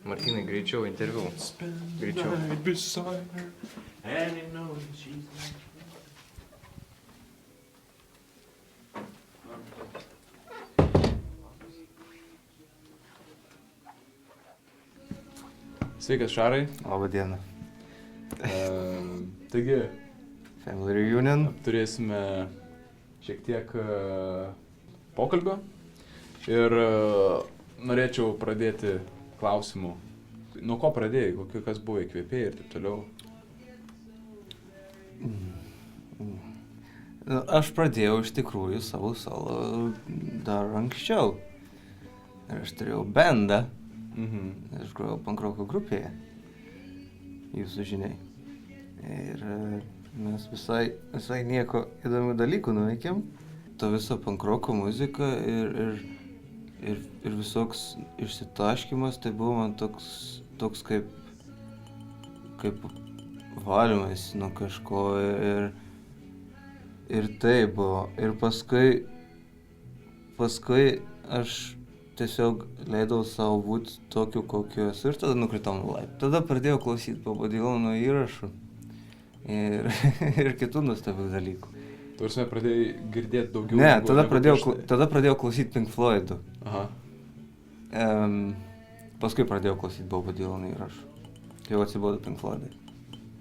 Martynai, greičiau interviu. Greičiau. Sveikas, Šarai. Labą dieną. Taigi, Family Reunion. turėsime šiek tiek pokalbio ir norėčiau pradėti klausimų. Nuo ko pradėjai, kas buvo įkvėpėjai ir taip toliau? Aš pradėjau iš tikrųjų savo solo dar anksčiau. Ir aš turėjau bandą. Aš grojau pankroko grupėje. Jūsų žiniai. Ir mes visai nieko įdomių dalykų nuveikėm. To viso pankroko muzika ir visoks išsitaškymas, tai buvo man toks kaip valymas nuo kažko ir tai buvo. Ir paskui aš tiesiog leidau savo būti tokiu, kokiu esu ir tada nukritau nuo laiptų. Tada pradėjau klausyti Bobo Dylano įrašų ir kitų nuostabių dalykų. Tu prasme, pradėjai girdėti daugiau? Ne, tada pradėjau klausyti Pink Floydų. Aha. Paskui pradėjau klausyti Bobo Dylano įrašų. Kai jau atsibodo Pink Floydai.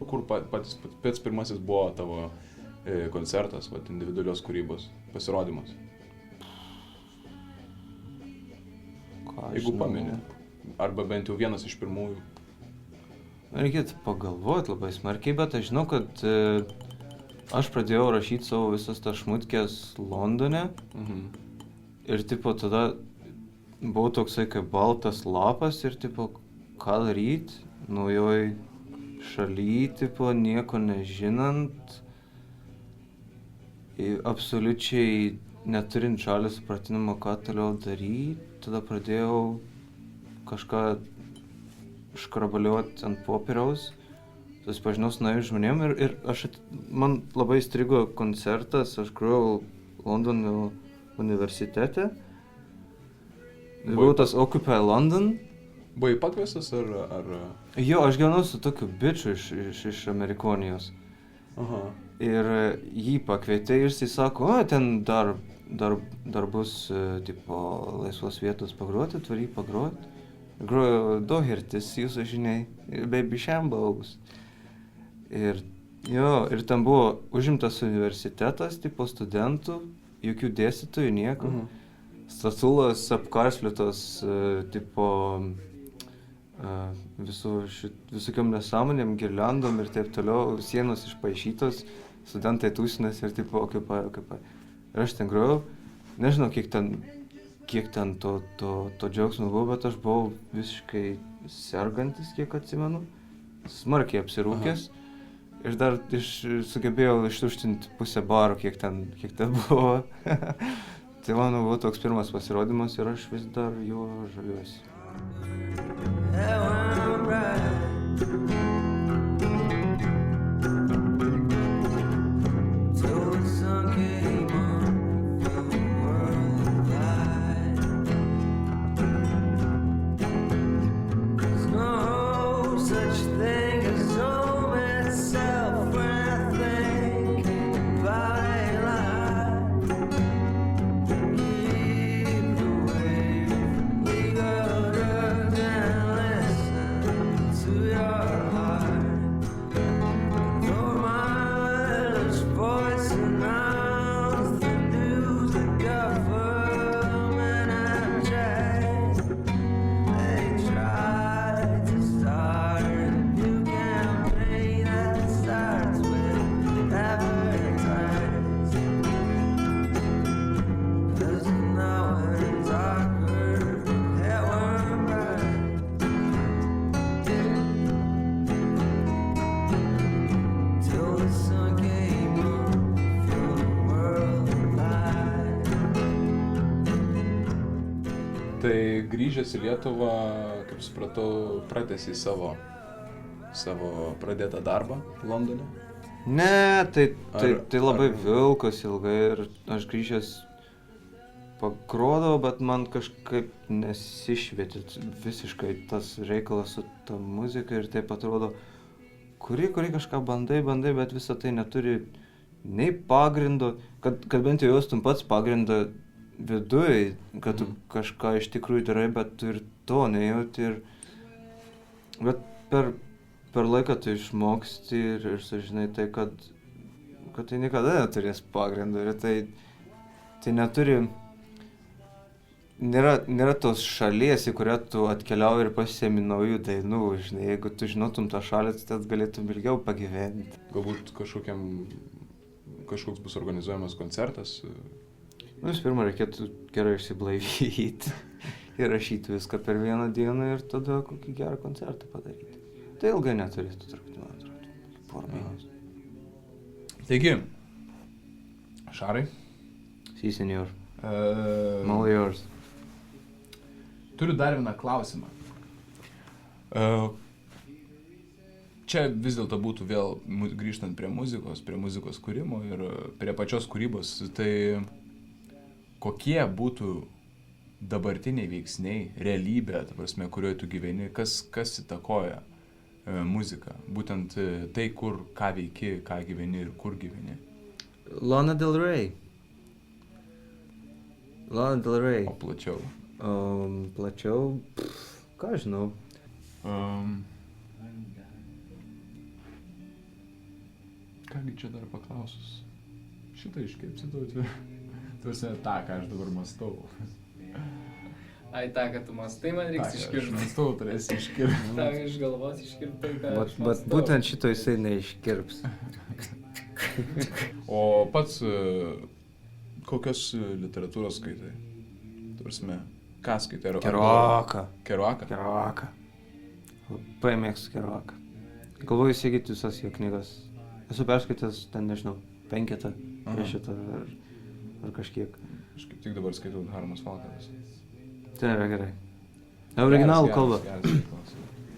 Kur pats pirmasis buvo tavo koncertas, individualios kūrybos pasirodymas? Jeigu pameni. Arba bent jau vienas iš pirmųjų. Reikėtų pagalvoti labai smarkiai, bet aš žinau, kad aš pradėjau rašyti savo visas tas šmutkės Londone. Ir tada buvau toksai kaip baltas lapas ir ką daryti, naujoj šaly, nieko nežinant, absoliučiai neturint žalio supratinimo, ką toliau daryti. Tada pradėjau kažką škrabaliuoti ant popieriaus, susipažinau su naujais žmonėm ir man labai įstrigo koncertas, aš grojau Londono universitete. Buvo tas Occupy London. Buvai pakviestas ar... Jo, aš gyvenau su tokiu biču iš Amerikonijos. Aha. Ir jį pakvietė ir jis sako, ten dar bus laisvos vietos pagroti, turi pagroti. Grojo Dohertis, jūsų žiniai, Baby Shambles. Ir ten buvo užimtas universitetas, studentų, jokių dėstytojų, nieko. Statulos apkarsliutos, visokiom nesąmonėm, girliandom ir taip toliau, sienos išpaišytos, studentai tūsinasi ir Occupy. Ir aš ten grojau, nežinau, kiek ten to džiaugsmo buvo, bet aš buvau visiškai sergantis, kiek atsimenu, smarkiai apsirūkęs. Ir dar sugebėjau ištuštinti pusę baro, kiek ten buvo. Tai mano buvo toks pirmas pasirodymas ir aš vis dar juo žaviuosi. Tai grįžęs į Lietuvą, kaip supratau, pratęsei savo pradėtą darbą Londone? Ne, tai labai vilkosi ilgai ir aš grįžęs pagrodavau, bet man kažkaip nesišvietė visiškai tas reikalas su ta muzika ir taip atrodo, kuri kažką bandai, bet visą tai neturi nei pagrindo, kad bent jau jaustum pats pagrindą viduj, kad tu kažką iš tikrųjų darai, bet tu ir to nejauti. Bet per laiką tu išmoksti ir sužinai tai, kad tai niekada neturės pagrindo ir tai neturi, nėra tos šalies, į kurią tu atkeliauji ir pasiemi naujų dainų, žinai, jeigu tu žinotum tą šalį, tai galėtum ilgiau pagyventi. Galbūt kažkoks bus organizuojamas koncertas. Visų pirma, reikėtų gerai išsiblaivyti ir rašyti viską per vieną dieną ir tada kokį gerą koncertą padaryti. Tai ilgai neturėtų trukti, man atrodo, porą mėnesių. Taigi, Šarai. Si, senior. All yours. Turiu dar vieną klausimą. Čia vis dėlto būtų vėl grįžtant prie muzikos kūrimo ir prie pačios kūrybos, tai kokie būtų dabartiniai veiksniai, realybė, ta prasme, kurioje tu gyveni, kas įtakoja muziką, būtent tai, ką veiki, ką gyveni ir kur gyveni. Lana Del Rey. O plačiau? Plačiau, ką žinau. Kągi čia dar paklausus? Šitą iškirpsi tau, tuose tą, ką aš dabar mąstau. Ai, tą, kad tu mąstai, man reiks iškirpti. Aš mąstau, turėsi iškirpti. Tą iš galvos iškirpti, ką aš mąstau. Bet būtent šito jisai neiškirps. O pats kokios literatūros skaitai? Tursime, ką skaitai? Kerouaką. Kerouaką? Labai mėgstu Kerouaką. Galvoju įsigyti visas jo knygas. Esu perskaitęs, ten nežinau, 5, 6 ar kažkiek. Aš kaip tik dabar skaitau Harmas Falkanas. Tai yra gerai. Originalų kalba.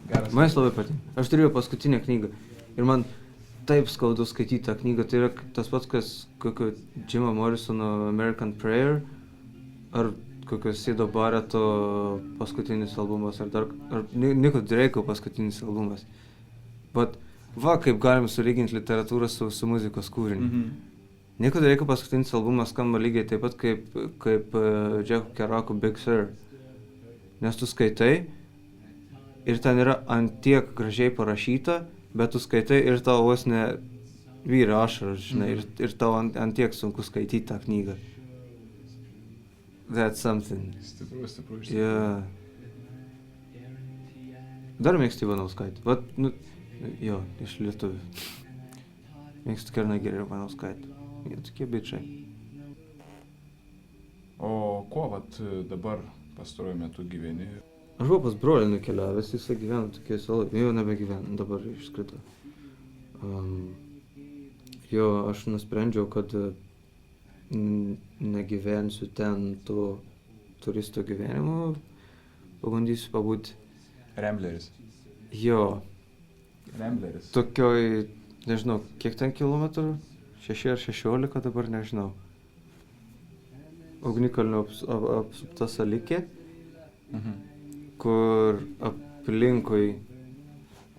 Geras. Man jis labai patinka. Aš turėjau paskutinę knygą ir man taip skaudu skaityti tą knygą. Tai yra tas pats, kas kokio Jimo Morrisono American Prayer ar kokio Sido Barreto paskutinis albumas ar Nico Drake'o paskutinis albumas. Bet va, kaip galim sulyginti literatūrą su muzikos kūriniu. Nico Drake'o paskutinis albumas skamba lygiai taip pat kaip Jack Kerouac'o Big Sur. Nes tu skaitai ir ten yra antiek gražiai parašyta, bet tu skaitai ir tau vos ne vyra ašaros, žinai, ir tau antiek sunku skaityti tą knygą. That's something. Stipru. Yeah. Dar mėgstu Ivanauskaitę. Vat, jo, iš lietuvių. Mėgstu Kernagį ir Ivanauskaitę. Jie tokie bičiai. O kuo dabar pastaruoju metu gyveni? Aš buvau pas brolį nukeliavęs, jisai gyveno tokie salai, jau nebegyvena, dabar išskrito. Jo, aš nusprendžiau, kad negyvensiu ten to turisto gyvenimo, pabandysiu pabūti. Rambleris. Jo. Rambleris. Tokioj, nežinau, kiek ten kilometrų? 6 ar 16, dabar nežinau. Ugnikalnio apsupta salikė, kur aplinkui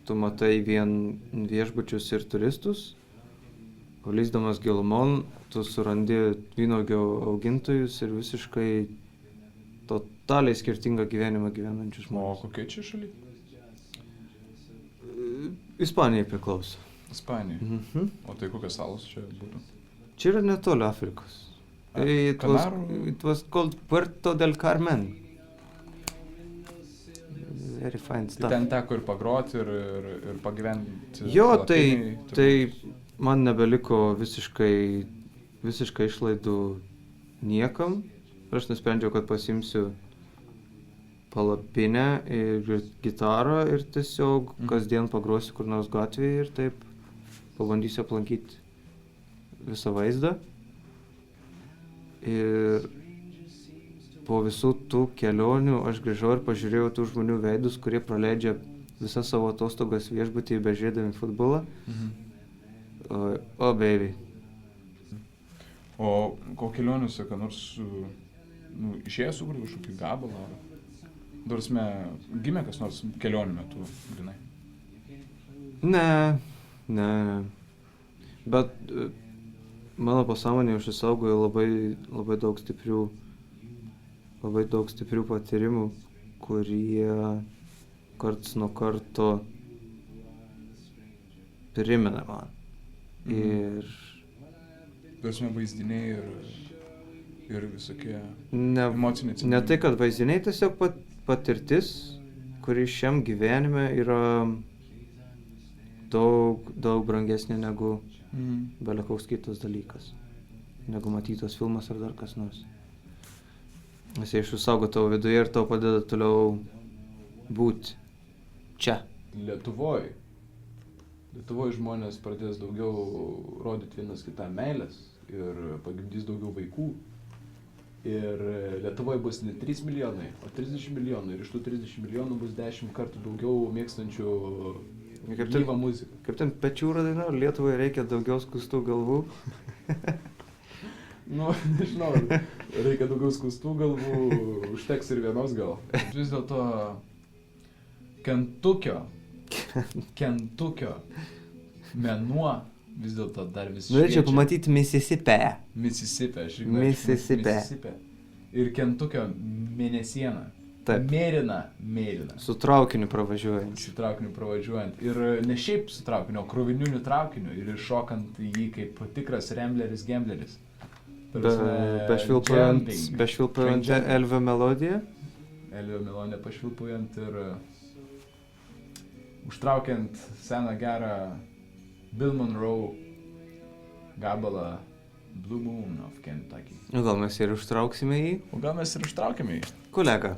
tu matai vien viešbučius ir turistus, o lįsdamas gilumon tu surandi vynuogių augintojus ir visiškai totaliai skirtingą gyvenimą gyvenančius žmonės. O kokia čia šaly? Ispanijai priklauso. Ispanija. O tai kokios salos čia būtų? Čia yra netoli Afrikos. It was called Puerto del Carmen. Very fine stuff. Tai ten teko ir pagroti, ir pagyventi. Jo, tai man nebeliko visiškai išlaidų niekam. Aš nusprendžiau, kad pasimsiu palapinę ir gitarą ir tiesiog kasdien pagrosiu kur nors gatvėje ir taip pabandysiu aplankyti visą vaizdą. Ir po visų tų kelionių aš grįžau ir pažiūrėjau tų žmonių veidus, kurie praleidžia visas savo atostogas viešbutyje bežiūrėdami futbolą. O baby. O kelioniuose, ką nors išėjo sukurti kažkokį gabalą? Darsme, gimė kas nors kelionių metu, grinai? Ne. Bet mano pasąmonėje užsisaugojo labai daug stiprių patyrimų, kurie karts nuo karto primena man. Ir Darsme vaizdiniai ir visokie ne emociniai tai, kad vaizdiniai, tiesiog patirtis, kuri šiam gyvenime yra daug brangesnė negu bele koks kitas dalykas, negu matytas filmas ar dar kas nors. Nes jie išsaugo tavo viduje ir tau padeda toliau būti čia. Lietuvoj žmonės pradės daugiau rodyti vienas kitam meilės ir pagimdys daugiau vaikų. Ir Lietuvoje bus ne 3 milijonai, o 30 milijonų. Ir iš tų 30 milijonų bus 10 kartų daugiau mėgstančių gyvą muziką. Kaip ten Pečiūra daina, Lietuvoje reikia daugiau skustų galvų. Nu, nežinau, reikia daugiau skustų galvų, užteks ir vienos gal. Vis dėlto Kentukio mėnuo vis dėlto dar vis šviečia. Norėčiau pamatyti Mississippi. Aš irgi Mississippi. Ir Kentukio mėnesiena. Taip. Mėlyna. Su traukiniu pravažiuojant. Ir ne šiaip su traukiniu, o krovininiu traukiniu. Ir iššokant jį kaip tikras gembleris. Bešvilpujant Elvio melodiją. Pašvilpujant ir užtraukiant seną gerą Bill Monroe gabalą Blue Moon of Kentucky. O gal mes ir užtrauksime jį? Kolega.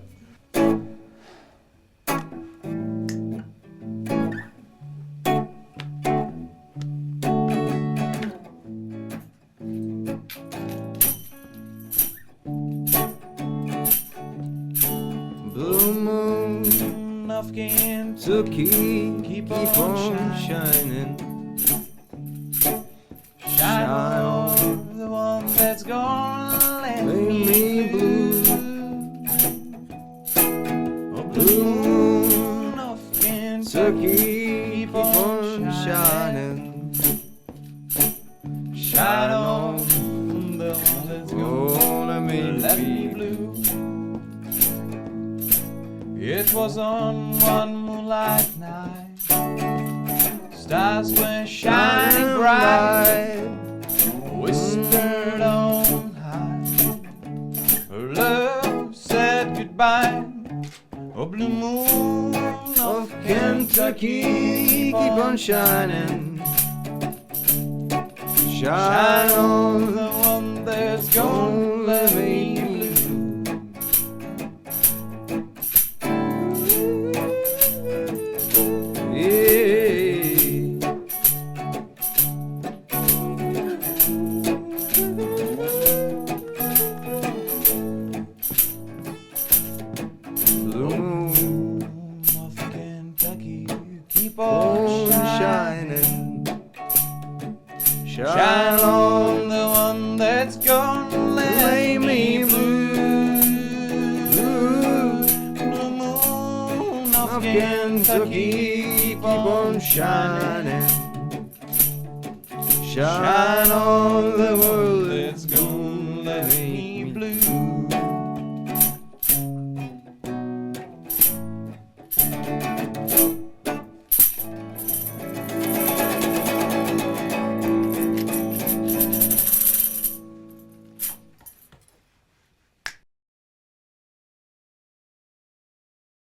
Blue moon of Kentucky, keep on shining. Shine on the one that's gonna let me blue. Oh, blue moon of Kentucky, keep on shining. Shine on the one that's gonna let me blue. It was on one moonlight night, stars were shining bright, whispered on high, her love said goodbye. Oh, blue moon of Kentucky, keep on shining. Shine on the one that's gonna let me blue. Shine on the one that's gonna lay me blue. Blue moon of Kentucky, keep on shining. Shine on the world